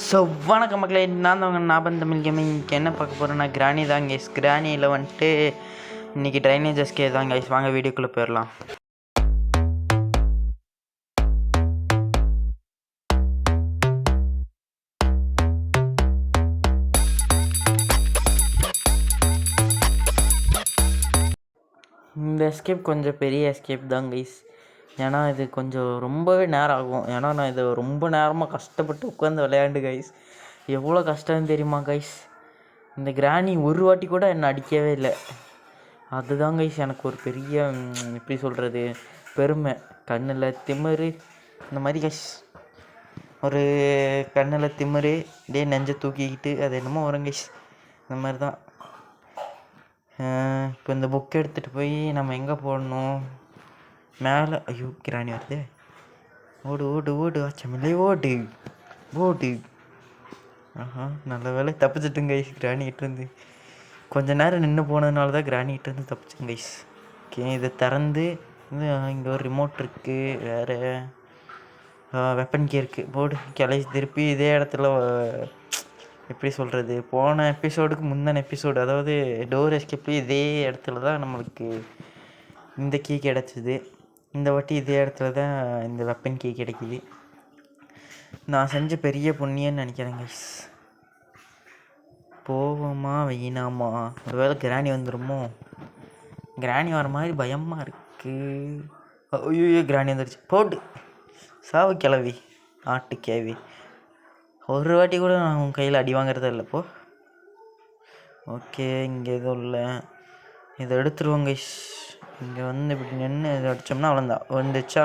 So வணக்கம் மக்களே, நான் தான் உங்கள் ஞாபகம் தமிழ் கேமிங். இன்றைக்கி என்ன பார்க்க போகிறேன்னா கிராணி தான் கைஸ். கிராணியில் வந்துட்டு இன்றைக்கி ட்ரைனேஜஸ்கே தான் கைஸ். வாங்க வீடியோக்குள்ளே போயிடலாம். இந்த எஸ்கேப் கொஞ்சம் பெரிய எஸ்கேப் தான் கைஸ். ஏன்னா இது கொஞ்சம் ரொம்பவே நேரம் ஆகும். ஏன்னா நான் இதை ரொம்ப நேரமாக கஷ்டப்பட்டு உட்காந்து விளையாண்டு கைஸ். எவ்வளோ கஷ்டம்னு தெரியுமா கைஸ்? இந்த கிராணி ஒரு வாட்டி கூட என்னை அடிக்கவே இல்லை. அதுதான் கைஸ் எனக்கு ஒரு பெரிய எப்படி சொல்கிறது பெருமை. கண்ணில் திமிரு இந்த மாதிரி கைஸ். ஒரு கண்ணில் திமிரு இதே நெஞ்சை தூக்கிக்கிட்டு அது என்னமோ வரும் கைஸ். இந்த மாதிரி தான். இப்போ இந்த புக் எடுத்துகிட்டு போய் நம்ம எங்கே போடணும்? மேலே. ஐயோ கிராணி வருது. ஓடு ஓடு ஓடு ஆச்சமில்லை, ஓடு ஓடு. ஆஹா, நல்ல வேலை தப்பிச்சிட்டுங்க கைஸ். கிராணிகிட்டேருந்து கொஞ்ச நேரம் நின்று போனதுனால தான் கிராணிகிட்டேருந்து தப்பிச்சுங்க கைஸ். ஓகே, இதை திறந்து இங்கே ஒரு ரிமோட் இருக்குது, வேறு வெப்பன் கீ இருக்குது. போடு கிளை திருப்பி இதே இடத்துல எப்படி சொல்கிறது, போன எபிசோடுக்கு முந்தின எபிசோடு, அதாவது டோர் எஸ்கேப்லேயும் இதே இடத்துல தான் நம்மளுக்கு இந்த கீ கிடச்சிது. இந்த வாட்டி இதே இடத்துல தான் இந்த வெப்பன் கீ கிடைக்கிது. நான் செஞ்ச பெரிய புண்ணியன்னு நினைக்கிறேன் கைஸ். போவோமா வெயினாமா? ஒரு வேளை கிராணி வந்துடுமோ? கிராணி வர மாதிரி பயமாக இருக்குது. ஐயோ கிராணி வந்துடுச்சு. போட்டு சாவு கிளவி ஆட்டு கேவி. ஒரு வாட்டி கூட நான் உன் கையில் அடி வாங்குறதே இல்லைப்போ. ஓகே, இங்கே எதுவும் இல்லை. இதை எடுத்துருவோம் கைஸ். இங்கே வந்து இப்படி நின்று இதை அடித்தோம்னா அவ்வளோந்தான். வந்துச்சா?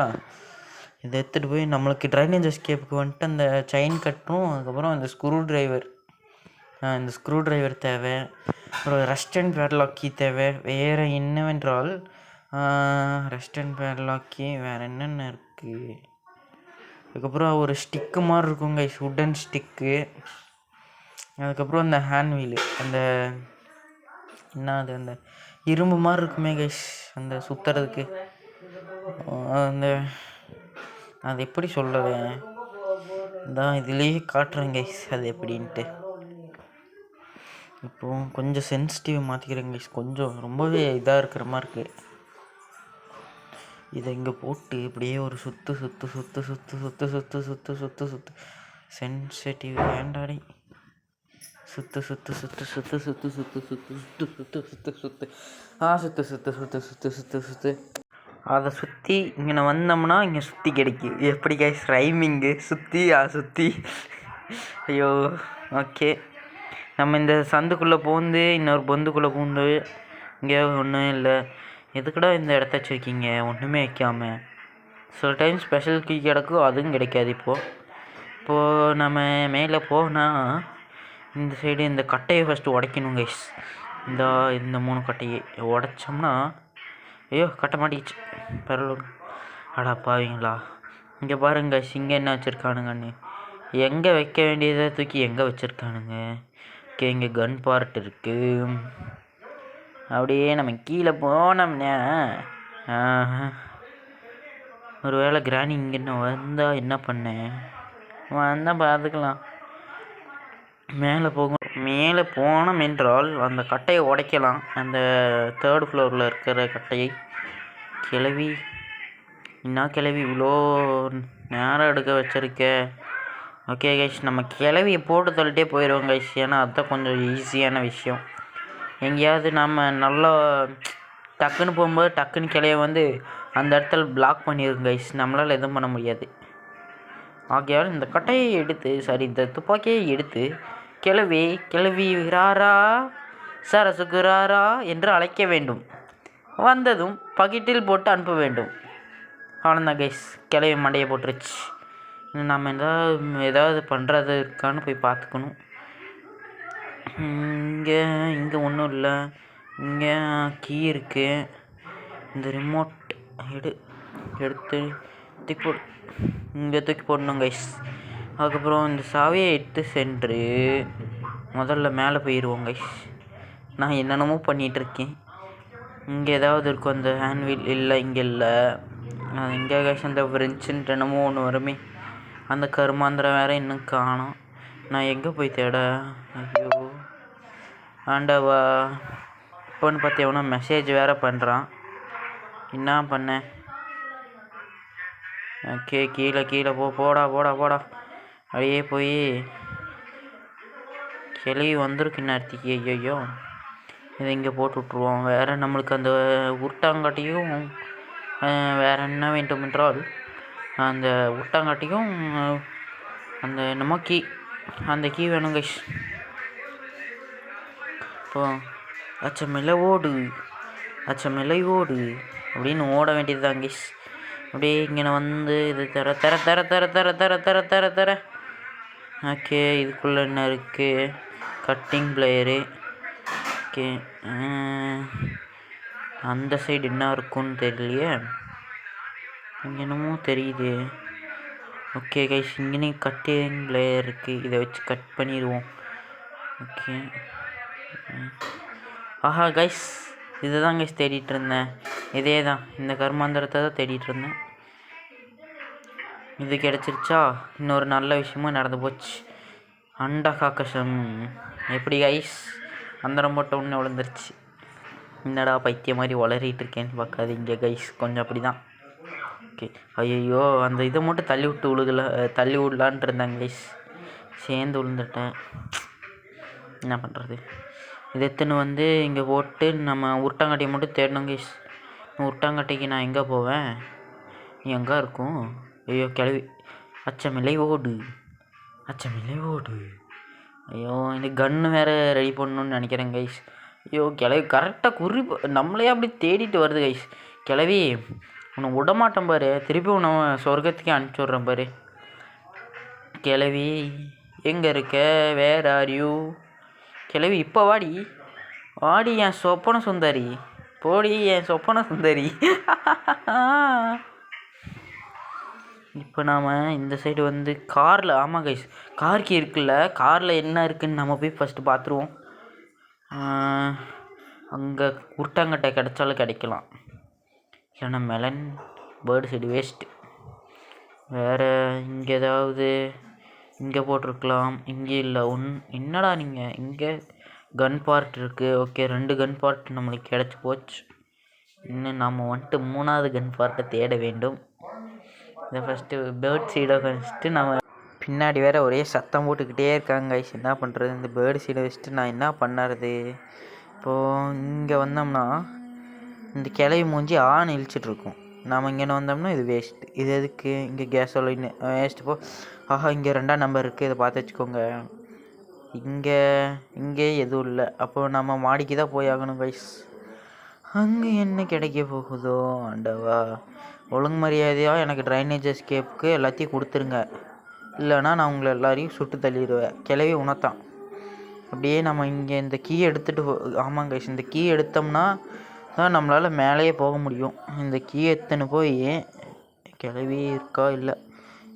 இதை எடுத்துகிட்டு போய் நம்மளுக்கு ட்ரைனேஜ் எஸ்கேப்புக்கு வந்துட்டு அந்த செயின் கட்டும், அதுக்கப்புறம் இந்த ஸ்க்ரூ ட்ரைவர் தேவை, ஒரு ரெஸ்ட் அண்ட் பேட்லாக் கீ தேவை. வேறு என்னவென்றால் ரெஸ்ட் அண்ட் பேட்லாக் கீ வேறு என்னென்ன இருக்குது? அதுக்கப்புறம் ஒரு ஸ்டிக்கு மாதிரி இருக்கும் கைஸ், உட்டன் ஸ்டிக்கு. அதுக்கப்புறம் அந்த ஹேண்ட் வீலு, அந்த என்ன அது, அந்த இரும்பு மாதிரி இருக்குமே கைஸ், அந்த சுற்றுறதுக்கு. அந்த அது எப்படி சொல்கிறது, தான் இதுலேயே காட்டுறேன் கைஸ் அது எப்படின்ட்டு. இப்போது கொஞ்சம் சென்சிட்டிவ் மாற்றிக்கிறேன் கைஸ். கொஞ்சம் ரொம்பவே இதாக இருக்கிற மாதிரி இருக்குது. இதை இங்கே போட்டு இப்படியே ஒரு சுற்று சென்சிட்டிவ் வேண்டாடி. சுற்று அதை சுற்றி இங்கே வந்தோம்னா இங்கே சுற்றி கிடைக்கும். எப்படி கைஸ் ரைமிங்கு? சுற்றி. ஐயோ. ஓகே, நம்ம இந்த சந்துக்குள்ளே பூந்து இன்னொரு பொந்துக்குள்ளே பூந்து இங்கே ஒன்றும் இல்லை. எதுக்குடா இந்த இடத்த வச்சுருக்கீங்க ஒன்றுமே வைக்காம? சில டைம் ஸ்பெஷல் கீ கிடக்கும், அதுவும் கிடைக்காது. இப்போது நம்ம மேலே போனால் இந்த சைடு இந்த கட்டையை ஃபஸ்ட்டு உடைக்கணும் கைஸ். இந்த 3 கட்டையை உடைச்சோம்னா, ஐயோ கட்ட மாட்டிக்கிச்சு. பரவாயில்ல. அடா பாவீங்களா. இங்கே பாருங்க கைஸ், இங்கே என்ன வச்சுருக்கானுங்கன்னு. எங்கே வைக்க வேண்டியதை தூக்கி எங்கே வச்சுருக்கானுங்க. ஓகே, இங்கே கன் பார்ட் இருக்குது. அப்படியே நம்ம கீழே போனோம்னா ஒரு வேளை கிராணி இங்கே என்ன வந்தால் என்ன பண்ணேன் வந்தால் பார்த்துக்கலாம். மேலே போனோம் என்றால் அந்த கட்டையை உடைக்கலாம். அந்த 3rd ஃப்ளோரில் இருக்கிற கட்டையை. கிளவி இவ்வளோ நேரம் எடுக்க வச்சுருக்க. ஓகே கைஸ், நம்ம கிளவியை போட்டு தள்ளிட்டே போயிடுவோம் கைஸ். ஏன்னா அதுதான் கொஞ்சம் ஈஸியான விஷயம். எங்கேயாவது நம்ம நல்லா டக்குன்னு போகும்போது டக்குன்னு கிளைய வந்து அந்த இடத்துல பிளாக் பண்ணிடுங்க கைஸ். நம்மளால் எதுவும் பண்ண முடியாது. ஆகையால் இந்த கட்டையை எடுத்து, இந்த துப்பாக்கியை எடுத்து கிளவி ராரா சரசுக்கு ராரா என்று அழைக்க வேண்டும். வந்ததும் பக்கெட்டில் போட்டு அனுப்ப வேண்டும். அவ்வளோதான் கைஸ், கிளவி மண்டையை போட்டுருச்சு. நம்ம ஏதாவது பண்ணுறது இருக்கான்னு போய் பார்த்துக்கணும். இங்கே ஒன்றும் இல்லை. இங்கே கீ இருக்குது. இந்த ரிமோட் எடுத்து தூக்கி போடணும் கைஸ். அதுக்கப்புறம் இந்த சாவியை எடுத்து சென்று முதல்ல மேலே போயிடுவோம் கைஸ். நான் என்னென்னமோ பண்ணிகிட்ருக்கேன். இங்கே ஏதாவது இருக்கும் அந்த ஹேண்ட்வீல். இல்லை, இங்கே இல்லை. இங்கே கைஸ் அந்த ஃப்ரெஞ்சுன்ட்டு என்னமோ ஒன்று வருமே, அந்த கருமாந்திரம் வேறு இன்னும் காணோம். நான் எங்கே போய் தேட? ஐயோ ஆண்டவா! இப்போன்னு பார்த்து எவனோ மெசேஜ் வேறு பண்ணுறான். என்ன பண்ணேன்? ஓகே, கீழே கீழே போடா போடா போடா. அப்படியே போய் கிளவி வந்திருக்கு நேரத்துக்கு. ஐயோ, இதை இங்கே போட்டு விட்ருவோம். வேறு நம்மளுக்கு அந்த உருட்டாங்காட்டியும் வேறு என்ன வேண்டும் என்றால் அந்த உருட்டாங்காட்டியும் அந்த என்னமோ அந்த கீ வேணும் கைஸ். இப்போ அச்சமில்லை ஓடு, அச்சமில்லை ஓடு அப்படின்னு ஓட வேண்டியது தான் கைஸ். அப்படியே இங்கே வந்து இது தர தர தர தர தர தர தர தர தர. ஓகே, இதுக்குள்ளே என்ன இருக்குது? Cutting player. ஓகே, அந்த சைடு என்ன இருக்குன்னு தெரியலையே. இங்கே என்னமோ தெரியுது. ஓகே கைஸ், இங்கே கட்டிங் பிளேயர் இருக்குது. இதை வச்சு கட் பண்ணிடுவோம். ஓகே, ஆஹா கைஸ், இதை தான் கைஸ் தேடிட்டு இருந்தேன். இதே தான், இந்த கர்மாந்திரத்தை தான் தேடிட்டு இருந்தேன். இது கிடச்சிருச்சா? இன்னொரு நல்ல விஷயமும் நடந்து போச்சு. அண்டா காக்கசம். எப்படி கைஸ்? அந்தரம் போட்ட ஒன்று விழுந்துருச்சு. என்னடா பைத்திய மாதிரி வளரிட்டு இருக்கேன்னு பார்க்காதீங்க கைஸ், கொஞ்சம் அப்படி தான். ஓகே, ஐயோ அந்த இதை மட்டும் தள்ளி விடலான்ட்டு இருந்தாங்க கைஸ். சேர்ந்து விழுந்துட்டேன். என்ன பண்ணுறது? இது எத்தனை வந்து இங்கே போட்டு நம்ம உருட்டாங்கட்டியை மட்டும் தேடணும் கைஸ். உருட்டாங்கட்டிக்கு நான் எங்கே போவேன்? நீ எங்கே இருக்கும்? ஐயோ கிளவி, அச்சமில்லை ஓடு, அச்சமில்லை ஓடு. ஐயோ, இந்த கன்று வேறு ரெடி பண்ணணுன்னு நினைக்கிறேன் கைஸ். ஐயோ கிளவி கரெக்டாக நம்மளே அப்படி தேடிட்டு வருது கைஸ். கிளவி உன்னை விடமாட்டேன் பாரு, திருப்பி உன்னை சொர்க்கத்துக்கே அனுப்பிச்சி விட்றேன் பாரு. கிளவி எங்கே இருக்க? Where are you? கிளவி இப்போ வாடி வாடி, என் சொப்பன சுந்தரி. போடி என் சொப்பன சுந்தரி. இப்போ நாம் இந்த சைடு வந்து காரில், ஆமாம் கைஸ், கார் கீ இருக்குல்ல, காரில் என்ன இருக்குதுன்னு நம்ம போய் ஃபஸ்ட்டு பார்த்துருவோம். அங்கே உருட்டாங்கட்டை கிடைச்சாலும் கிடைக்கலாம், இல்லைன்னா மெலன் பேர்டு சைடு வேஸ்ட்டு. வேறு இங்கே ஏதாவது இங்கே போட்டிருக்கலாம். இங்கே இல்லை. என்னடா நீங்கள் இங்கே கன் பார்ட் இருக்குது. ஓகே, 2 கன் பார்ட் நம்மளுக்கு கிடச்சி போச்சு. இன்னும் நாம் வந்துட்டு 3வது கன் பார்ட்டை தேட வேண்டும். இதை ஃபஸ்ட்டு பேர்ட் சைடை வச்சுட்டு நம்ம பின்னாடி வேறு ஒரே சத்தம் போட்டுக்கிட்டே இருக்காங்க கைஸ். என்ன பண்ணுறது? இந்த பேர்டு சைடை வச்சுட்டு நான் என்ன பண்ணுறது? இப்போது இங்கே வந்தோம்னா இந்த கிளவி மூஞ்சி இழிச்சிட்ருக்கும். நாம் இங்கே வந்தோம்னா இது வேஸ்ட்டு. இது எதுக்கு? இங்கே கேஸோலின் வேஸ்ட்டு. போ ஆஹா, இங்கே 2ஆம் நம்பர் இருக்குது, இதை பார்த்து வச்சுக்கோங்க. இங்கே எதுவும் இல்லை. அப்போது நம்ம மாடிக்கு தான் போய் ஆகணும் கைஸ். அங்கே என்ன கிடைக்க போகுதோ ஆண்டவா. ஒழுங்கு மரியாதையாக எனக்கு ட்ரைனேஜ் எஸ்கேப்புக்கு எல்லாத்தையும் கொடுத்துருங்க, இல்லைனா நான் உங்களை எல்லாரையும் சுட்டு தள்ளிடுவேன். கிளவி உணர்த்தான். அப்படியே நம்ம இங்கே இந்த கீ எடுத்துகிட்டு ஆமாம் கைஸ், இந்த கீ எடுத்தோம்னா தான் நம்மளால் மேலேயே போக முடியும். இந்த கீ எடுத்துன்னு போய் கிளவி இருக்கா இல்லை,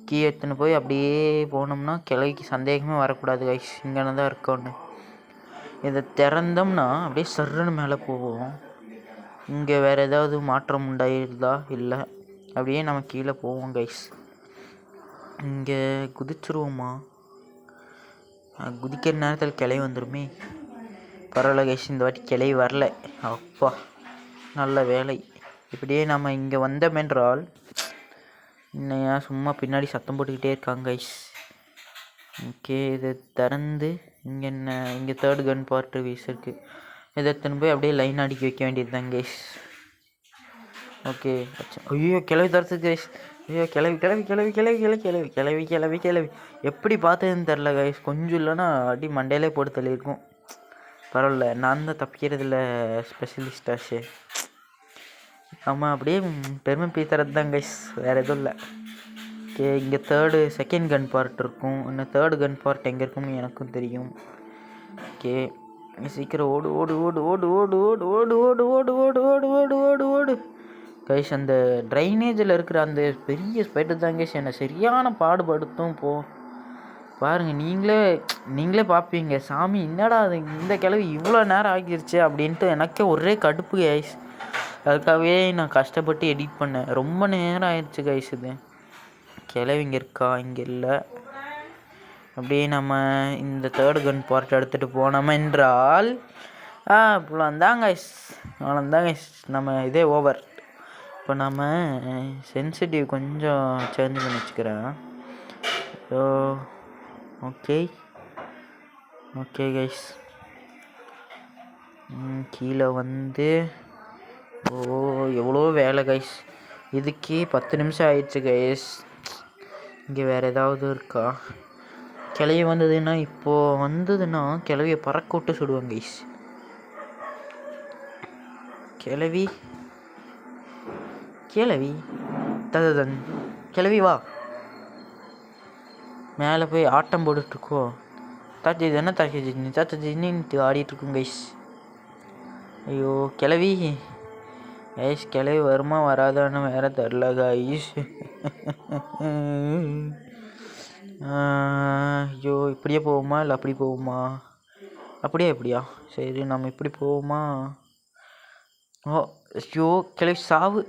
கீ எடுத்துன்னு போய் அப்படியே போனோம்னா கிளவிக்கு சந்தேகமே வரக்கூடாது கைஸ், இங்கே தான் இருக்கோன்னு. இதை திறந்தோம்னா அப்படியே சர்ன்னு மேலே போவோம். இங்கே வேறு ஏதாவது மாற்றம் உண்டாயிருந்தா இல்லை, அப்படியே நம்ம கீழே போவோம் கைஸ். இங்கே குதிச்சிருவோமா? குதிக்கிற நேரத்தில் கிளவி வந்துடுமே. பரவாயில்ல கைஸ், இந்த வாட்டி கிளவி வரல. அப்பா நல்ல வேலை. இப்படியே நம்ம இங்கே வந்தோமென்றால் இன்னையா சும்மா பின்னாடி சத்தம் போட்டுக்கிட்டே இருக்காங்க கைஸ். ஓகே, இதை திறந்து இங்கே இங்கே 3rd கன் பார்ட்டு வீஸ் இருக்குது. இதை எடுத்துன்னு போய் அப்படியே லைன் அடிக்க வைக்க வேண்டியது தான் கைஸ். ஓகே, ஐயோ கிளவி தரத்துக்கு கைஸ். ஐயோ கிளவி கிளவி கிளவி கிளவி கிளவி கிளவி கிளவி கிளவி கிளவி எப்படி பார்த்ததுன்னு தெரில கைஸ். கொஞ்சம் இல்லைன்னா அடி மண்டையிலே போட்டு தள்ளியிருக்கும். பரவாயில்ல, நான் தான் தப்பிக்கிறதுல ஸ்பெஷலிஸ்டாச்சே. ஆமாம், அப்படியே பெருமை பீத்தறது தான் கைஸ், வேறு எதுவும் இல்லை. ஓகே, இங்கே 2nd கன் பார்ட் இருக்கும். இன்னும் 3rd கன் பார்ட் எங்கே இருக்குன்னு எனக்கும் தெரியும். ஓகே, சீக்கிரம் ஓடு ஓடு ஓடு ஓடு ஓடு ஓடு ஓடு ஓடு ஓடு ஓடு ஓடு ஓடு ஓடு ஓடு கைஸ். அந்த ட்ரைனேஜில் இருக்கிற அந்த பெரிய ஸ்பைடர் தான் கைஸ் என்னை சரியான பாடுபடுத்தும். பாருங்கள், நீங்களே பார்ப்பீங்க, சாமி என்னடா அது இந்த கிளவி இவ்வளோ நேரம் ஆகிருச்சு அப்படின்ட்டு எனக்கே ஒரே கடுப்பு கைஸ். அதுக்காகவே நான் கஷ்டப்பட்டு எடிட் பண்ணேன். ரொம்ப நேரம் ஆயிடுச்சு கைஸ். இது கிளவி இங்கே இருக்கா? இங்கே இல்லை. அப்படியே நம்ம இந்த தேர்டு கன் பார்ட் எடுத்துகிட்டு போனோம் என்றால் அவ்வளோந்தாங்க அவ்வளோந்தாங்க நம்ம இதே ஓவர். இப்போ நம்ம சென்சிட்டிவ் கொஞ்சம் சேஞ்ச் பண்ணி வச்சுக்கிறேன். ஸோ ஓகே கைஸ், கீழே வந்து எவ்வளோ வேலை கைஸ். இதுக்கே 10 நிமிஷம் ஆயிடுச்சு கைஸ். இங்கே வேறு ஏதாவது இருக்கா? கிளவி வந்ததுன்னா இப்போது வந்ததுன்னா கிளவியை பறக்க விட்டு சுடுவாங்க கைஸ். கிளவி ததன் கிளவி வா, மேலே போய் ஆட்டம் போட்டுட்ருக்கோ. தாச்சின்னு ஆடிட்டுருக்கோம் கைஸ். ஐயோ கிளவி வருமா வராதான்னு வேற தெரில கைஸ். ஐயோ இப்படியே போவோமா இல்லை அப்படி போவோமா? எப்படியா சரி நம்ம இப்படி போவோமா? ஐயோ கிளவி சாவு,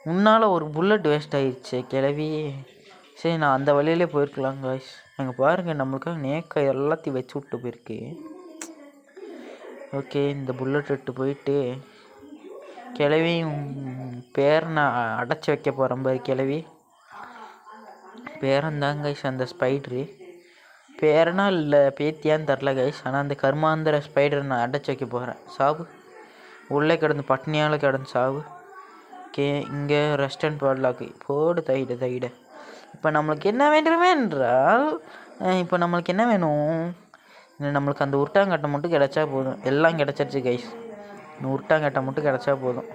முன்னால் ஒரு புல்லட் வேஸ்ட் ஆயிடுச்சு கிளவி. சரி நான் அந்த வழியிலே போயிருக்கலாம் கைஸ். அங்கே பாருங்கள் நம்மளுக்காக நேக்கா எல்லாத்தையும் வச்சு விட்டு போயிருக்கு. ஓகே இந்த புல்லட் எடுத்து போயிட்டு கிளவி பேர் நான் அடைச்சி வைக்க போகிறேன் பாரு. கிளவி பேரந்தாங்க கைஸ் அந்த ஸ்பைட்ரு. பேரனா இல்லை பேத்தியான்னு தெரில கைஸ். ஆனால் அந்த கர்மாந்திர ஸ்பைடரை நான் அடைச்சி வைக்க போகிறேன். சாவு, உள்ளே கிடந்து பட்னியால் கிடந்து சாவு. ஓகே இங்கே ரெஸ்டாரண்ட் பாடலாக்கு போடு தைட. இப்போ நம்மளுக்கு என்ன வேண்டுமென்றால் என்ன வேணும்? நம்மளுக்கு அந்த உருட்டாங்கட்டை மட்டும் கிடச்சா போதும். எல்லாம் கிடச்சிருச்சு கைஸ். உருட்டாங்கட்டை மட்டும் கிடச்சா போதும்.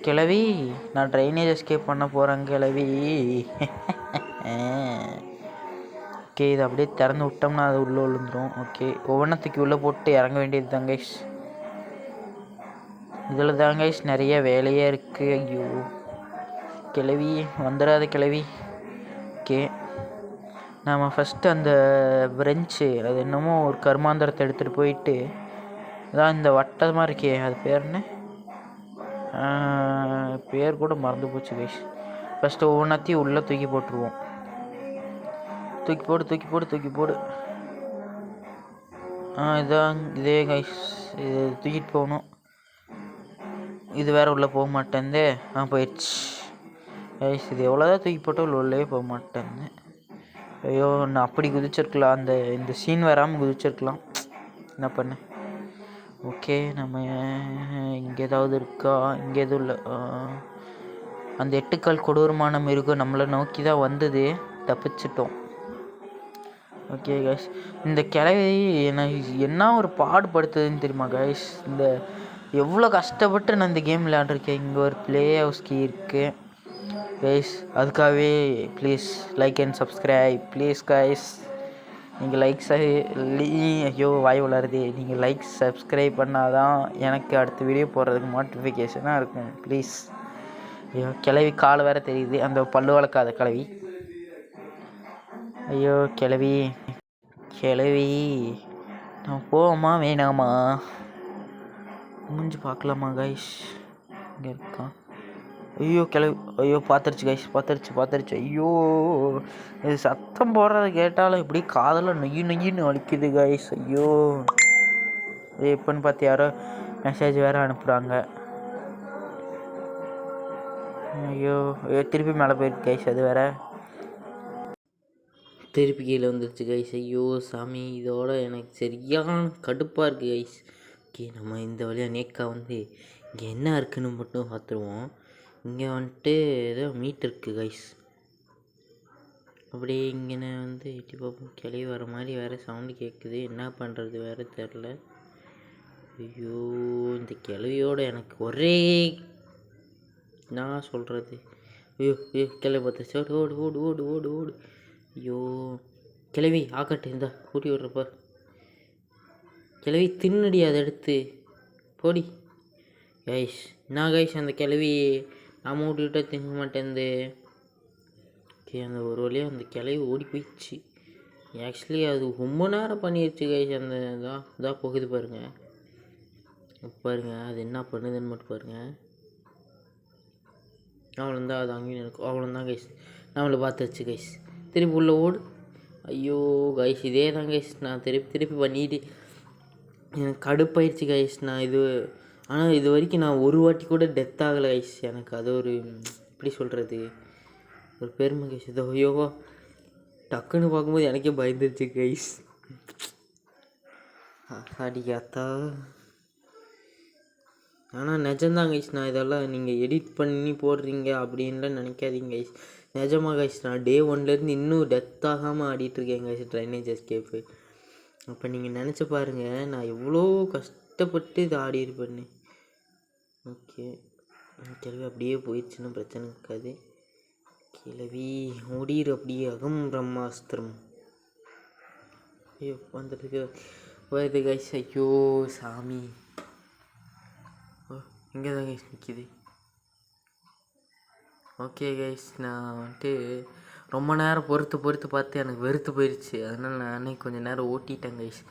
கிளவி நான் ட்ரைனேஜ் எஸ்கேப் பண்ண போகிறேன் கிளவி. ஓகே இது அப்படியே திறந்து விட்டோம்னா அது உள்ளே விழுந்துடும். ஓகே ஒவ்வொன்றத்துக்கு உள்ளே போட்டு இறங்க வேண்டியது தான் கைஸ். இதில் தான் கைஸ் நிறைய வேலையே இருக்குது. ஐயோ கிளவி வந்துடாத கிளவி. ஓகே நாம் ஃபஸ்ட்டு அந்த பிரெஞ்சு அது என்னமோ ஒரு கர்மாந்திரத்தை எடுத்துகிட்டு போயிட்டு அதான் இந்த வட்டமாக இருக்கே அது பேர் என்ன? பேர் கூட மறந்து போச்சு கைஸ். ஃபஸ்ட்டு ஒவ்வொன்றத்தையும் உள்ளே தூக்கி போட்டுருவோம். தூக்கி போடு. இதான் இதே கைஸ். இது தூக்கிட்டு போகணும். இது வேறு உள்ளே போக மாட்டேங்குது. போயிடுச்சு கைஸ். இது எவ்வளோதான் தூக்கி போட்டால் உள்ளே போக மாட்டேங்குது. ஐயோ நான் அப்படி குதிச்சிருக்கலாம். இந்த சீன் வராமல் குதிச்சிருக்கலாம். என்ன பண்ண? ஓகே நம்ம இங்கே ஏதாவது இருக்கா? இங்கே எதுவும் இல்லை. அந்த 8 கால் கொடூரமான மிருகம் நம்மளை நோக்கி தான் வந்தது. தப்பிச்சிட்டோம். ஓகே கைஸ் இந்த கிளவி என்ன ஒரு பாடுபடுத்துதுன்னு தெரியுமா கைஸ்? இந்த எவ்வளோ கஷ்டப்பட்டு நான் இந்த கேம் விளையாண்டுருக்கேன். இங்கே ஒரு ப்ளே ஹவுஸ் கீ இருக்குது கைஸ். அதுக்காகவே please like and subscribe please guys. நீங்கள் ஐயோ வாய் வளருது. நீங்கள் லைக் சப்ஸ்கிரைப் பண்ணால் தான் எனக்கு அடுத்த வீடியோ போடுறதுக்கு நோட்டிஃபிகேஷனாக இருக்கும் ப்ளீஸ். ஐயோ கிளவி கால் வேறு தெரியுது. அந்த பல்லு வளர்க்காத கிளவி. ஐயோ கிளவி நம்ம போவோமா வேணாமா? முடிஞ்சு பார்க்கலாமா கைஸ்? இங்கே இருக்கான். ஐயோ கிளவி பார்த்துருச்சு கைஸ். பார்த்துருச்சு. ஐயோ இது சத்தம் போடுறத கேட்டாலும் இப்படி காதில் நொய்யின்னு வலிக்குது கைஸ். ஐயோ எப்போன்னு பார்த்து யாரோ மெசேஜ் வேறு அனுப்புகிறாங்க. ஐயோ திருப்பி மேலே போயிருக்கு கைஸ். அது வேறு திருப்பி கீழே வந்துருச்சு கைஸ். ஐயோ சாமி இதோட எனக்கு சரியான கடுப்பாக இருக்குது கைஸ். ஓகே நம்ம இந்த வழியாக நேக்கா வந்து இங்கே என்ன இருக்குதுன்னு மட்டும் பார்த்துருவோம். இங்கே வந்துட்டு ஏதோ மீட் இருக்குது கைஸ். அப்படியே இங்கே வந்து எட்டி பார்ப்போம். கிளவி வர மாதிரி வேறு சவுண்டு கேட்குது. என்ன பண்ணுறது வேறு தெரில. ஐயோ இந்த கிளவியோட எனக்கு ஒரே நான் சொல்கிறது. ஐயோ கிளவி பார்த்துச்சு. ஓடு. ஐயோ கிளவி ஆக்கட்டு இருந்தா ஊட்டி விட்றப்ப. கிளவி தின்னடி அதை எடுத்து போடி கைஸ். நான் கைஸ் அந்த கிளவி நம்ம ஊட்டிக்கிட்ட திங்க மாட்டேங்குது. ஓகே அந்த ஒரு வழியாக அந்த கிளவி ஓடி போயிடுச்சு. ஆக்சுவலி அது ரொம்ப நேரம் பண்ணிடுச்சு கைஸ். அந்த இதாக போகுது பாருங்கள். அது என்ன பண்ணுதுன்னு மட்டும் பாருங்கள். அவ்வளோந்தான் அது அங்கேயும் இருக்கும். அவ்வளோந்தான் கைஸ் நம்மளை பார்த்துருச்சு கைஸ். திருப்பி உள்ள ஓடு. ஐயோ கைஸ், இதே தான் கைஸ் நான் திருப்பி திருப்பி பண்ணிட்டு எனக்கு கடுப்பாயிடுச்சு கைஸ். நான் இது ஆனால் இது வரைக்கும் நான் ஒரு வாட்டி கூட டெத் ஆகலை கைஸ். எனக்கு அது ஒரு எப்படி சொல்கிறது, ஒரு பெருமை கைஸ். இது ஐயோவா டக்குன்னு பார்க்கும்போது எனக்கே பயந்துருச்சு கைஸ். அடிக்காத்தா. ஆனால் நிஜம்தான் கைஸ், நான் இதெல்லாம் நீங்கள் எடிட் பண்ணி போடுறீங்க அப்படின்லாம் நினைக்காதீங்க கைஸ். நிஜமாக கைஸ், நான் டே 1லேருந்து இன்னும் டெத் ஆகாமல் ஆடிட்டுருக்கேன் கைஸ் ட்ரைனேஜ் எஸ்கேப்பு. அப்போ நீங்கள் நினச்சி பாருங்கள் நான் எவ்வளோ கஷ்டப்பட்டு இது ஆடிருப்பேன்னு. ஓகே, கிழவி அப்படியே போயிடுச்சுன்னு பிரச்சனை இருக்காது. கிழவி ஓடிடு அப்படியே. அகம் பிரம்மாஸ்திரம். ஐயோ வந்துட்டு வருது கைஸ். ஐயோ சாமி, இங்கே தான் கைஸ் நிற்கிது. ஓகே கைஸ், நான் வந்துட்டு ரொம்ப நேரம் பொறுத்து பார்த்து எனக்கு வெறுத்து போயிடுச்சு. அதனால் நானே கொஞ்சம் நேரம் ஓட்டிட்டேன் கைஸ்.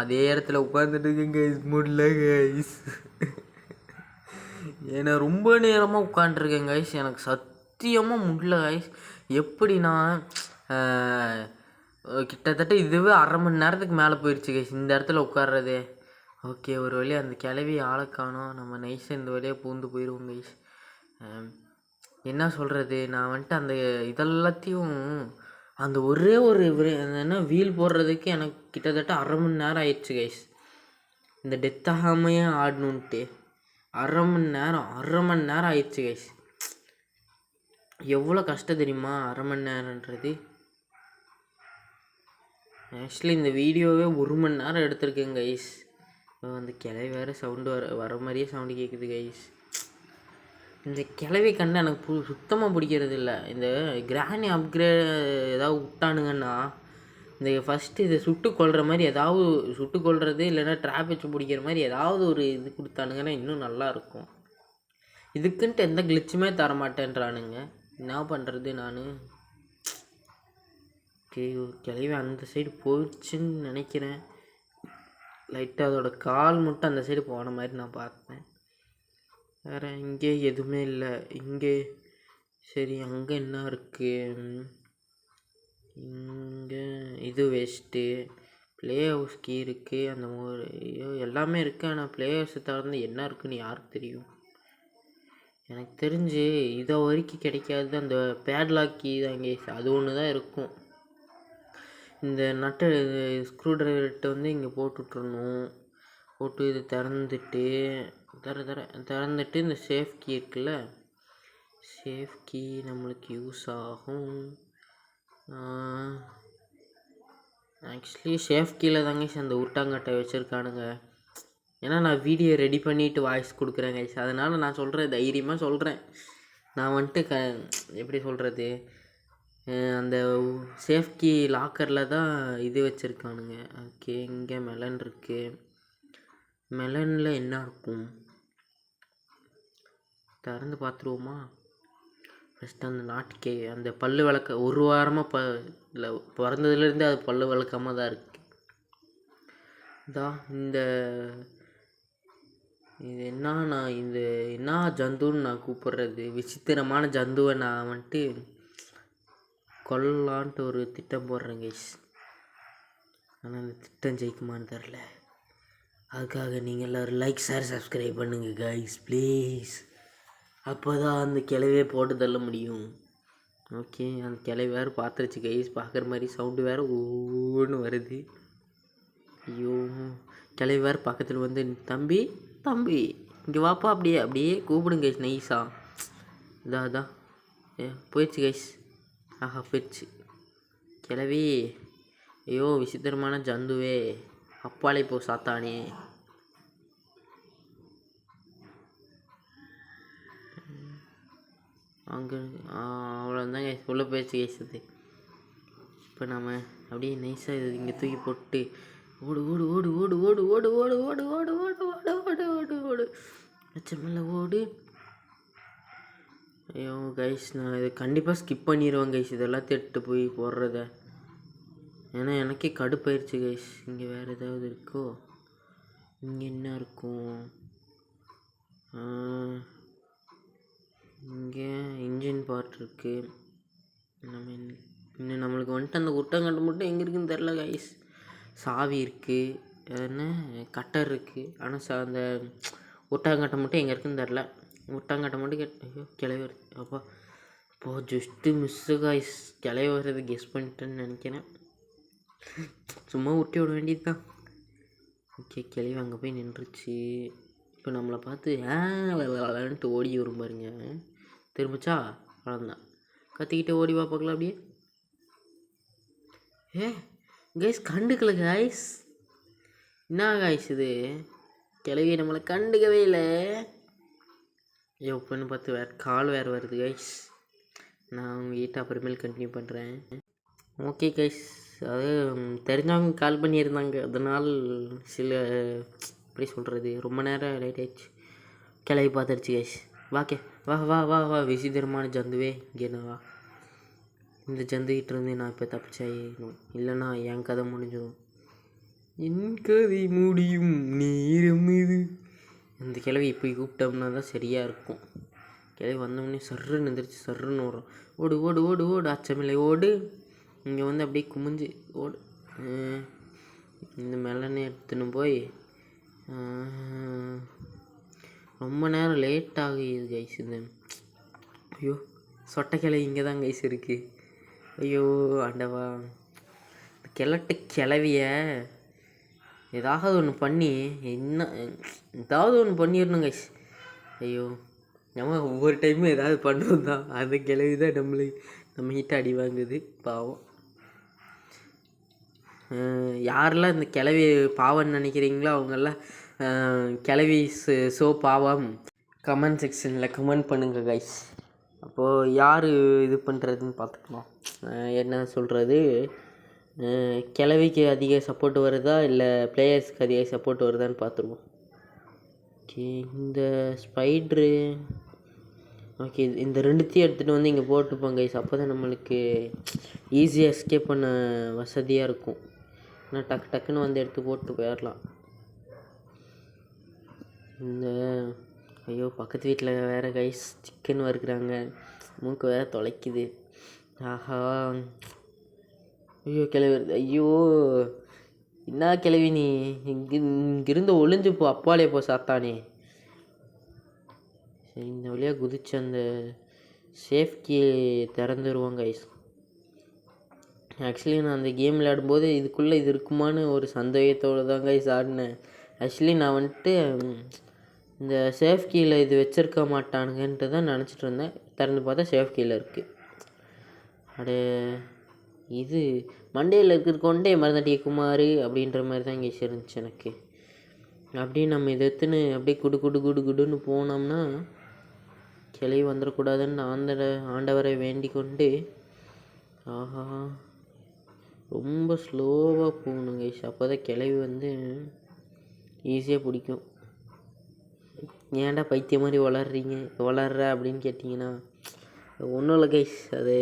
அதே இடத்துல உட்காந்துட்டு இருக்கேன் கைஸ், முடியல கைஸ். ஏன்னா ரொம்ப நேரமாக உட்காண்ட்ருக்கேன் கைஸ், எனக்கு சத்தியமாக முடியல கைஸ். எப்படின்னா கிட்டத்தட்ட இதுவே 1/2 மணி நேரத்துக்கு மேலே போயிடுச்சு கைஸ் இந்த இடத்துல உட்கார்றதே. ஓகே, ஒரு வழியாக அந்த கிளவி ஆளை காணோம். நம்ம நைஸாக இந்த வழியாக பூந்து போயிடுவோம் கைஸ். என்ன சொல்கிறது, நான் வந்துட்டு அந்த இதெல்லாத்தையும் அந்த ஒரே ஒரு என்ன வீல் போடுறதுக்கு எனக்கு கிட்டத்தட்ட 1/2 மணி நேரம் ஆயிடுச்சு கைஸ். இந்த டெத் ஆகாமையே ஆடணுன்ட்டு 1/2 மணி நேரம் ஆயிடுச்சு கைஸ். எவ்வளோ கஷ்டம் தெரியுமா 1/2 மணி நேரன்றது. ஆக்சுவலி இந்த வீடியோவே 1 மணி நேரம் எடுத்திருக்கேங்க கைஸ். அந்த கிளவி வேறு சவுண்டு வர மாதிரியே சவுண்டு கேட்குது கைஸ். இந்த கிளவி கண்டு எனக்கு சுத்தமாக பிடிக்கிறது இல்லை. இந்த கிராணி அப்கிரேட் ஏதாவது விட்டானுங்கன்னா இந்த ஃபஸ்ட்டு இதை சுட்டு கொள்கிற மாதிரி ஏதாவது சுட்டு கொள்வது, இல்லைன்னா ட்ராப் வச்சு பிடிக்கிற மாதிரி ஏதாவது ஒரு இது கொடுத்தானுங்கன்னா இன்னும் நல்லாயிருக்கும். இதுக்குன்ட்டு எந்த கிளிச்சுமே தரமாட்டேன்றானுங்க. என்ன பண்ணுறது நான். கிளவி அந்த சைடு போயிடுச்சுன்னு நினைக்கிறேன். லைட்டாக அதோட கால் மட்டும் அந்த சைடு போன மாதிரி நான் பார்த்தேன். வேறு இங்கே எதுவுமே இல்லை. இங்கே சரி, அங்கே என்ன இருக்குது, இங்கே இது வேஸ்ட்டு. ப்ளே ஹவுஸ் கீ இருக்குது, அந்த எல்லாமே இருக்குது. ஆனால் ப்ளே ஹவுஸை தவிர்த்து என்ன இருக்குதுன்னு யாருக்கு தெரியும். எனக்கு தெரிஞ்சு இதை வரைக்கும் கிடைக்காது அந்த பேட்லாக் கீ தான் இங்கே. அது ஒன்று தான் இருக்கும். இந்த நட்டு ஸ்க்ரூ ட்ரைவர்கிட்ட வந்து இங்கே போட்டுட்ருணும். போட்டு இது திறந்துட்டு திறந்துட்டு இந்த சேஃப் கீ இருக்குல்ல, சேஃப் கீ நம்மளுக்கு யூஸ் ஆகும். ஆக்சுவலி சேஃப் கீயில் தாங்க அந்த உருட்டாங்கட்டை வச்சுருக்கானுங்க. ஏன்னா நான் வீடியோ ரெடி பண்ணிவிட்டு வாய்ஸ் கொடுக்குறேன் கைஸ். அதனால் நான் சொல்கிறேன், தைரியமாக சொல்கிறேன். நான் வந்துட்டு எப்படி சொல்கிறது, அந்த சேஃப் கீ லாக்கரில் தான் இது வச்சுருக்கானுங்க. ஓகே, இங்கே மெலன் இருக்குது. மெலனில் என்ன இருக்கும் திறந்து பார்த்துருவோமா. ஃபஸ்ட்டு அந்த நாட்டுக்கே அந்த பல் விளக்க 1 வாரமாக இல்லை பிறந்ததுலேருந்தே அது பல் விளக்காமல் தான் இருக்குது. இந்த இது நான் இந்த என்ன ஜந்துன்னு நான் கூப்பிட்றது, விசித்திரமான ஜந்துவை நான் வந்துட்டு கொல்லலான்ட்டு ஒரு திட்டம் போடுறேன் கைஸ். ஆனால் அந்த திட்டம் ஜெயிக்குமான்னு தெரில. அதுக்காக நீங்கள் எல்லோரும் லைக், ஷேர், சப்ஸ்கிரைப் பண்ணுங்கள் கைஸ் ப்ளீஸ். அப்போ தான் அந்த கிளவியே போட்டு தள்ள முடியும். ஓகே, அந்த கிளவி வேறு பார்த்துருச்சு கைஸ். பார்க்குற மாதிரி சவுண்டு வேறு ஒவ்வொன்று வருது. ஐயோ, கிளவி வேறு பக்கத்தில் வந்து தம்பி இங்கே வாப்பா அப்படியே கூப்பிடுங்க கைஸ் நைஸாக. இதான் போயிடுச்சு கைஸ். ஆஹா, போயிடுச்சு கிளவி. ஐயோ விசித்திரமான ஜந்துவே, அப்பாலே போ சாத்தானே. அங்கே அவ்வளோதான் கைஸ், உள்ளே போயிடுச்சு கைஸ். அது இப்போ நம்ம அப்படியே நைஸாக இது இங்கே தூக்கி போட்டு ஓடு ஓடு ஓடு ஓடு ஓடு ஓடு ஓடு ஓடு ஓடு ஓடு ஓடு ஓடு ஓடு ஓடு லட்சமில்ல ஓடு. ஐயோ கைஸ், நான் இதை கண்டிப்பாக ஸ்கிப் பண்ணிடுவேன் கைஸ், இதெல்லாம் எடுத்து போய் போடுறத. ஏன்னா எனக்கே கடுப்பாயிருச்சு கைஸ். இங்கே வேறு ஏதாவது இருக்கோ? இங்கே என்ன இருக்கும்? இங்கே இன்ஜின் பார்ட் இருக்குது. நம்ம இன்னும் நம்மளுக்கு வந்துட்டு அந்த உட்டங்கட்டை மட்டும் எங்கே இருக்குன்னு தெரில கைஸ். சாவி இருக்குது, என்ன கட்டர் இருக்குது, ஆனால் அந்த ஒட்டாங்கட்டை மட்டும் எங்கே இருக்குன்னு தெரில. ஒட்டாங்கட்டை மட்டும் ஐயோ கிளவி வருது அப்பா. இப்போது ஜஸ்ட்டு மிஸ்ஸு கைஸ். கிளவி வர்றது கெஸ் பண்ணிட்டேன்னு நினைக்கிறேன். சும்மா உருட்டி விட வேண்டியது தான். ஓகே, கிளவி அங்கே போய் நின்றுச்சு. இப்போ நம்மளை பார்த்து விளாண்டுட்டு ஓடி வரும் பாருங்க. திரும்பிச்சா அவ்வளோதான். கத்திக்கிட்டு ஓடி வா பார்க்கலாம் அப்படியே. கைஸ் கண்டுக்கல கைஸ். என்ன கைஸ் இது, கிளவி நம்மளை கண்டுக்கவே இல்லை. எப்போன்னு பார்த்து கால் வேறு வருது கைஸ். நான் உங்கள் வீட்டை அப்புறமேல் கண்டினியூ பண்ணுறேன். ஓகே கைஸ், அது தெரிஞ்சவங்க கால் பண்ணியிருந்தாங்க, அதனால் சில எப்படி சொல்கிறது ரொம்ப நேரம் லேட் ஆயிடுச்சு. கிளவி பார்த்துருச்சு கைஸ். வா வா வா வா விசித்திரமான ஜந்துவே இங்கே வா. இந்த ஜந்துக்கிட்டேருந்து நான் இப்போ தப்பிச்சாயிடும், இல்லைன்னா என் கதை முடிஞ்சிடும். என் கதை முடியும் நேரம் இது. இந்த கிளவி இப்படி கூப்பிட்டோம்னா தான் சரியாக இருக்கும். கிளவி வந்தோடனே சர்ருன்னு எந்திரிச்சு சர்ருன்னு ஓடும். ஓடு ஓடு ஓடு ஓடு அச்சமில்லை ஓடு. இங்கே வந்து அப்படியே குமிஞ்சு ஓடு. இந்த மெல்லனை எடுத்துன்னு போய் ரொம்ப நேரம் லேட் ஆகுது கைஸ். இந்த ஐயோ சொட்டை கிளவி இங்கே தான் கைஸ் இருக்குது. ஐயோ ஆண்டவா, கிழட்டு கிளவிய ஏதாவது ஒன்று பண்ணி ஏதாவது ஒன்று பண்ணிடணும் கைஸ். ஐயோ நம்ம ஒவ்வொரு டைமும் ஏதாவது பண்ணுவோம் தான், அந்த கிளவி தான் நம்ம கிட்ட அடி வாங்குது பாவம். யாரெல்லாம் இந்த கிளவி பாவம்னு நினைக்கிறீங்களோ அவங்கெல்லாம் கிளவி ஸோ பாவம் கமெண்ட் செக்ஷனில் கமெண்ட் பண்ணுங்கள் கைஸ். அப்போது யார் இது பண்ணுறதுன்னு பார்த்துக்கலாம். என்ன சொல்கிறது, கிளவிக்கு அதிக சப்போர்ட் வருதா இல்லை பிளேயர்ஸ்க்கு அதிக சப்போர்ட் வருதான்னு பார்த்துருவோம். ஓகே, இந்த ஸ்பைட்ரு ஓகே இந்த ரெண்டுத்தையும் எடுத்துகிட்டு வந்து இங்கே போட்டுப்போங்க கைஸ். அப்போ தான் நம்மளுக்கு ஈஸியாக எஸ்கேப் பண்ண வசதியாக இருக்கும். ஆனால் டக்குன்னு வந்து எடுத்து போட்டு போயிடலாம். இந்த ஐயோ பக்கத்து வீட்டில் வேறு கைஸ் சிக்கன் வறுக்கிறாங்க, மூக்கு வேறு தொலைக்குது. ஆஹா ஐயோ கிளவி வருது. ஐயோ என்ன கிளவி நீ இங்கிருந்து ஒளிஞ்சு போ, அப்பாலே போ சாத்தானே. சரி, இந்த வழியாக குதிச்சு அந்த சேஃப்கி திறந்துருவாங்க கைஸ். ஆக்சுவலி நான் அந்த கேம் விளையாடும்போது இதுக்குள்ளே இது இருக்குமான்னு ஒரு சந்தேகத்தோடு தான் கைஸ் ஆடினேன். ஆக்சுவலி நான் வந்துட்டு இந்த சேஃப் கீயில் இது வச்சுருக்க மாட்டானுங்கன்ட்டு தான் நினச்சிட்டு இருந்தேன். திறந்து பார்த்தா சேஃப் கீயில் இருக்குது. அடே இது மண்டேயில் இருக்கிற கொண்டே மருந்தாட்டிய குமார் அப்படின்ற மாதிரி தான் இங்கே இருந்துச்சு எனக்கு. அப்படியே நம்ம இதை எடுத்துன்னு அப்படியே குடுன்னு போனோம்னா கிளவி வந்துடக்கூடாதுன்னு ஆண்டவரை வேண்டி கொண்டு ஆஹா ரொம்ப ஸ்லோவாக போகணும் கைஸ். அப்போ தான் கிளவி வந்து ஈஸியாக பிடிக்கும். ஏன்டா பைத்திய மாதிரி வளர்ற அப்படின்னு கேட்டிங்கன்னா ஒன்றும் இல்லை கைஸ், அது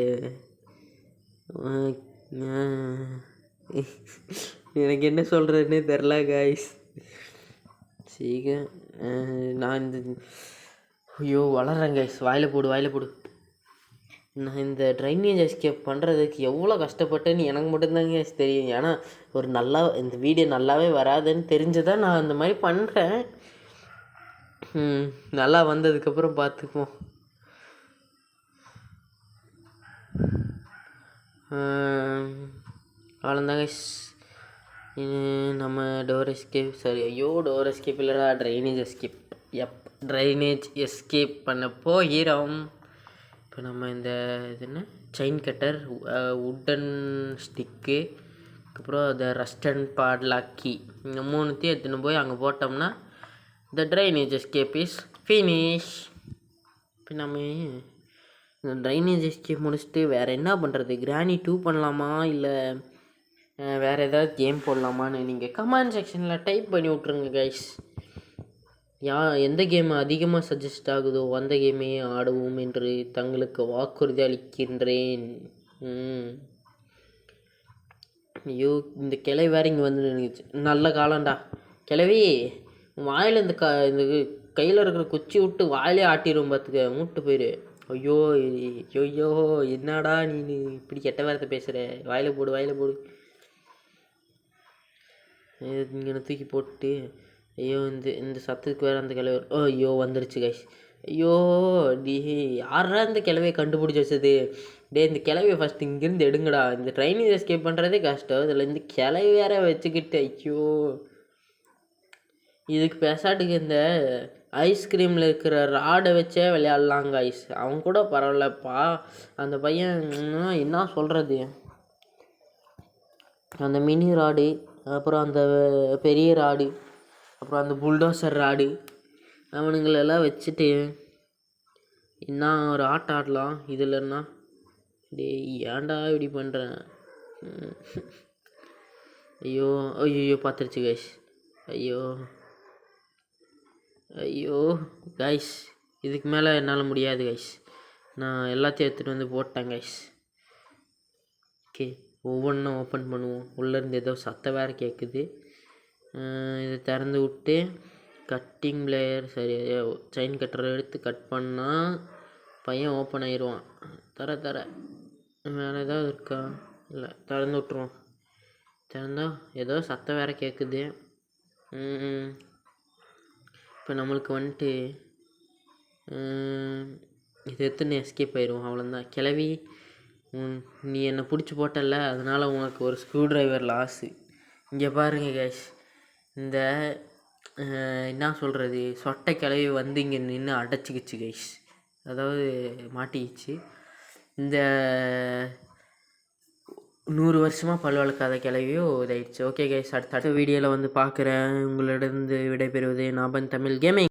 எனக்கு என்ன சொல்கிறதுன்னே தெரில கைஸ். சீக்கிரம் நான் ஐயோ வளர்றேன் கைஸ். வாயில் போடு. நான் இந்த ட்ரைனேஜ் எஸ்கேப் பண்ணுறதுக்கு எவ்வளோ கஷ்டப்பட்டேன்னு எனக்கு மட்டும்தாங்க தெரியும். ஏன்னா இந்த வீடியோ நல்லாவே வராதுன்னு தெரிஞ்சுதான் நான் இந்த மாதிரி பண்ணுறேன். நல்லா வந்ததுக்கப்புறம் பார்த்துக்குவோம். அவ்வளோதாங்க நம்ம டோர் எஸ்கேப் இல்லைடா ட்ரைனேஜ் எஸ்கேப். ட்ரைனேஜ் எஸ்கேப் பண்ண போகிறோம். இப்போ நம்ம இது என்ன செயின் கட்டர், உட்டன் ஸ்டிக்கு, அதுக்கப்புறம் இந்த ரஸ்டன் பாட்லாக்கி, இந்த மூணுத்தையும் எடுத்துன்னு போய் அங்கே போட்டோம்னா த ட்ரைனேஜ் எஸ்கேப் இஸ் ஃபினிஷ். இப்போ நம்ம இந்த ட்ரைனேஜ் எஸ்கேப் முடிச்சுட்டு வேறு என்ன பண்ணுறது, கிராணி 2 பண்ணலாமா இல்லை வேறு ஏதாவது கேம் போடலாமான்னு நீங்கள் கமெண்ட் செக்ஷனில் டைப் பண்ணி விட்ருங்க கைஸ். எந்த கேம் அதிகமாக சஜஸ்ட் ஆகுதோ அந்த கேமையே ஆடுவோம் என்று தங்களுக்கு வாக்குறுதி அளிக்கின்றேன். ஐயோ இந்த கிளவி வேறு இங்கே வந்து நின்றுச்சு. நல்ல காலம்டா கிளவி, வாயில் இந்த கையில் இருக்கிற குச்சி விட்டு வாயிலே ஆட்டிடும் பார்த்துக்க, மூட்டு போயிரு. ஐயோ ஐயோ என்னடா நீ இப்படி கெட்ட வார்த்தை பேசுகிற? வாயில் போடு. இங்கே தூக்கி போட்டு ஐயோ இந்த சத்தத்துக்கு வேறு அந்த கிளவி ஐயோ வந்துடுச்சு கைஸ். ஐயோ டி யாரா இந்த கிளவியை கண்டுபிடிச்சி வச்சது? இந்த கிளவியை ஃபஸ்ட்டு இங்கேருந்து எடுங்கடா. இந்த ட்ரைனிங் எஸ்கேப் பண்ணுறதே கஷ்டம், இதில் இந்த கிளவி வேற வச்சுக்கிட்டு ஐயோ. இதுக்கு பெசாட்டுக்கு இந்த ஐஸ்கிரீமில் இருக்கிற ராடை வச்சே விளையாடலாங்க ஐஸ். அவன் கூட பரவாயில்லப்பா. அந்த பையன் என்ன சொல்கிறது, அந்த மினி ராடு, அப்புறம் அந்த பெரிய ராடு, அப்புறம் அந்த புல்டோசர் ராடு, அவனுங்களெல்லாம் வச்சுட்டு என்ன ஒரு ஆட்டம் ஆடலாம் இதில்னா. ஏன்டா இப்படி பண்ணுறேன்? ஐயோ பார்த்துருச்சு கைஸ். ஐயோ கைஸ், இதுக்கு மேலே என்னால் முடியாது கைஸ். நான் எல்லாத்தையும் எடுத்துகிட்டு வந்து போட்டேன் கைஸ். ஓகே, ஒவ்வொன்றும் ஓப்பன் பண்ணுவோம். உள்ளேருந்து ஏதோ சத்தம் வேறு கேட்குது. இதை திறந்து விட்டு கட்டிங் பிளேயர் சரி செயின் கட்டரை எடுத்து கட் பண்ணால் பையன் ஓப்பன் ஆயிடுவான். தர வேறு ஏதாவது இருக்கா? இல்லை, திறந்து விட்ருவோம். திறந்தா ஏதோ சத்தம் வேறு கேட்குது. இப்போ நம்மளுக்கு வந்துட்டு இது எடுத்துன்னு எஸ்கேப் ஆயிடுவோம். அவ்வளோதான். கிளவி நீ என்னை பிடிச்சி போட்டல, அதனால் உனக்கு ஒரு ஸ்க்ரூ ட்ரைவர் லாஸு. இங்கே பாருங்கள் கைஸ், இந்த என்ன சொல்கிறது, சொட்டை கிளவி வந்து இங்கே நின்று அடைச்சிக்கிச்சு கைஸ். அதாவது மாட்டிக்கிச்சு. இந்த 100 வருஷமாக பல் வளர்க்காத கிளவியோ இதாயிடுச்சு. ஓகே கைஸ், அடுத்த வீடியோவில் வந்து பார்க்குறேன். உங்களிடம் விடைபெறுவது நான் தமிழ் கேமிங்.